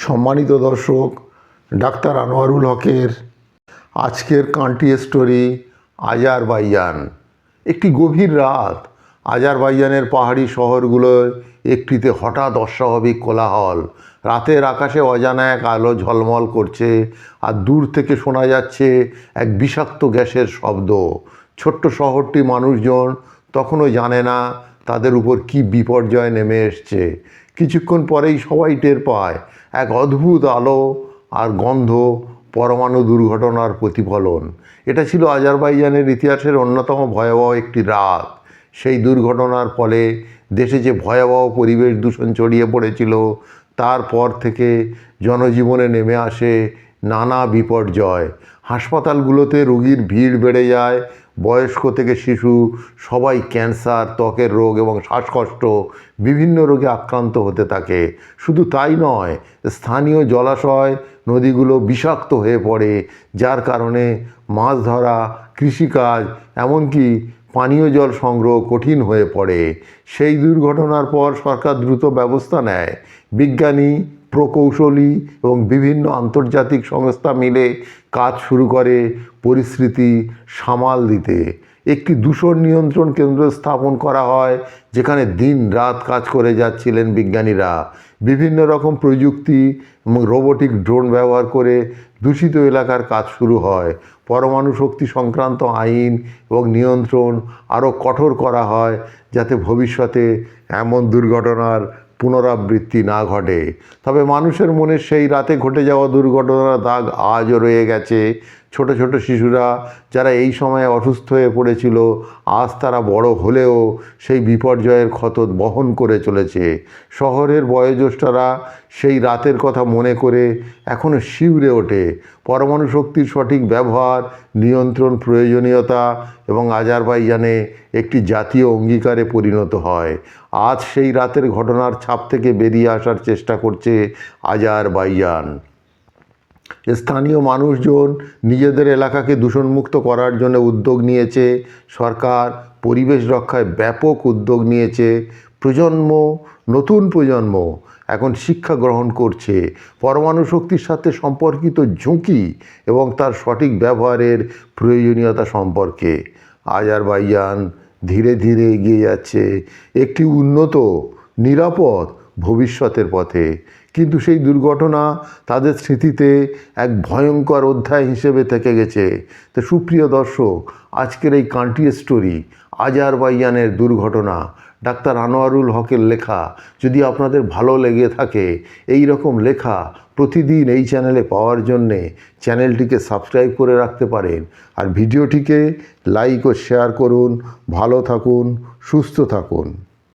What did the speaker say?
সম্মানিত দর্শক, ডাক্তার আনোয়ারুল হকের আজকের কান্ট্রি স্টোরি আজারবাইজান। একটি গভীর রাত, আজারবাইজানের পাহাড়ি শহরগুলোর একটিতে হঠাৎ অস্বাভাবিক কোলাহল। রাতের আকাশে অজানা এক আলো ঝলমল করছে, আর দূর থেকে শোনা যাচ্ছে এক বিষাক্ত গ্যাসের শব্দ। ছোট্ট শহরটি মানুষজন তখনও জানে না তাদের উপর কী বিপর্যয় নেমে এসছে। কিছুক্ষণ পরেই সবাই টের পায় এক অদ্ভুত আলো আর গন্ধ, পরমাণু দুর্ঘটনার প্রতিফলন। এটা ছিল আজারবাইজানের ইতিহাসের অন্যতম ভয়াবহ একটি রাত। সেই দুর্ঘটনার ফলে দেশে যে ভয়াবহ পরিবেশ দূষণ ছড়িয়ে পড়েছিল, তারপর থেকে জনজীবনে নেমে আসে নানা বিপর্যয়। হাসপাতালগুলোতে রোগীর ভিড় বেড়ে যায়, বয়স্ক থেকে শিশু সবাই ক্যান্সার, ত্বকের রোগ এবং শ্বাসকষ্ট বিভিন্ন রোগে আক্রান্ত হতে থাকে। শুধু তাই নয়, স্থানীয় জলাশয়, নদীগুলো বিষাক্ত হয়ে পড়ে, যার কারণে মাছ ধরা, কৃষিকাজ, এমনকি পানীয় জল সংগ্রহ কঠিন হয়ে পড়ে। সেই দুর্ঘটনার পর সরকার দ্রুত ব্যবস্থা নেয়। বিজ্ঞানী, প্রকৌশলী এবং বিভিন্ন আন্তর্জাতিক সংস্থা মিলে কাজ শুরু করে পরিস্থিতি সামাল দিতে। একটি দূষণ নিয়ন্ত্রণ কেন্দ্র স্থাপন করা হয়, যেখানে দিন রাত কাজ করে যাচ্ছিলেন বিজ্ঞানীরা। বিভিন্ন রকম প্রযুক্তি এবং রোবোটিক ড্রোন ব্যবহার করে দূষিত এলাকার কাজ শুরু হয়। পরমাণু শক্তি সংক্রান্ত আইন এবং নিয়ন্ত্রণ আরও কঠোর করা হয়, যাতে ভবিষ্যতে এমন দুর্ঘটনার পুনরাবৃত্তি না ঘটে। তবে মানুষের মনে সেই রাতে ঘটে যাওয়া দুর্ঘটনার দাগ আজও রয়ে গেছে। ছোট ছোট শিশুরা যারা এই সময়ে অসুস্থ হয়ে পড়েছিল, আজ তারা বড় হলেও সেই বিপর্যয়ের ক্ষত বহন করে চলেছে। শহরের বয়োজ্যেষ্ঠরা সেই রাতের কথা মনে করে এখনও শিউরে ওঠে। পরমাণু শক্তির সঠিক ব্যবহার, নিয়ন্ত্রণ প্রয়োজনীয়তা এবং আজারবাইজানে একটি জাতীয় অঙ্গীকারে পরিণত হয়। আজ সেই রাতের ঘটনার ছাপ থেকে বেরিয়ে আসার চেষ্টা করছে আজারবাইজান। স্থানীয় মানুষজন নিজেদের এলাকাকে দূষণমুক্ত করার জন্য উদ্যোগ নিয়েছে। সরকার পরিবেশ রক্ষায় ব্যাপক উদ্যোগ নিয়েছে। নতুন প্রজন্ম এখন শিক্ষা গ্রহণ করছে পরমাণু শক্তির সাথে সম্পর্কিত ঝুঁকি এবং তার সঠিক ব্যবহারের প্রয়োজনীয়তা সম্পর্কে। আজারবাইজান ধীরে ধীরে এগিয়ে যাচ্ছে একটি উন্নত, নিরাপদ ভবিষ্যতের পথে। কিন্তু সেই দুর্ঘটনা তাদের স্মৃতিতে এক ভয়ঙ্কর অধ্যায় হিসেবে থেকে গেছে। তো সুপ্রিয় দর্শক, আজকের এই কান্ট্রি স্টোরি আজারবাইজানের দুর্ঘটনা, ডাক্তার আনোয়ারুল হকের লেখা, যদি আপনাদের ভালো লেগে থাকে, এই রকম লেখা প্রতিদিন এই চ্যানেলে পাওয়ার জন্যে চ্যানেলটিকে সাবস্ক্রাইব করে রাখতে পারেন। আর ভিডিওটিকে লাইক ও শেয়ার করুন। ভালো থাকুন, সুস্থ থাকুন।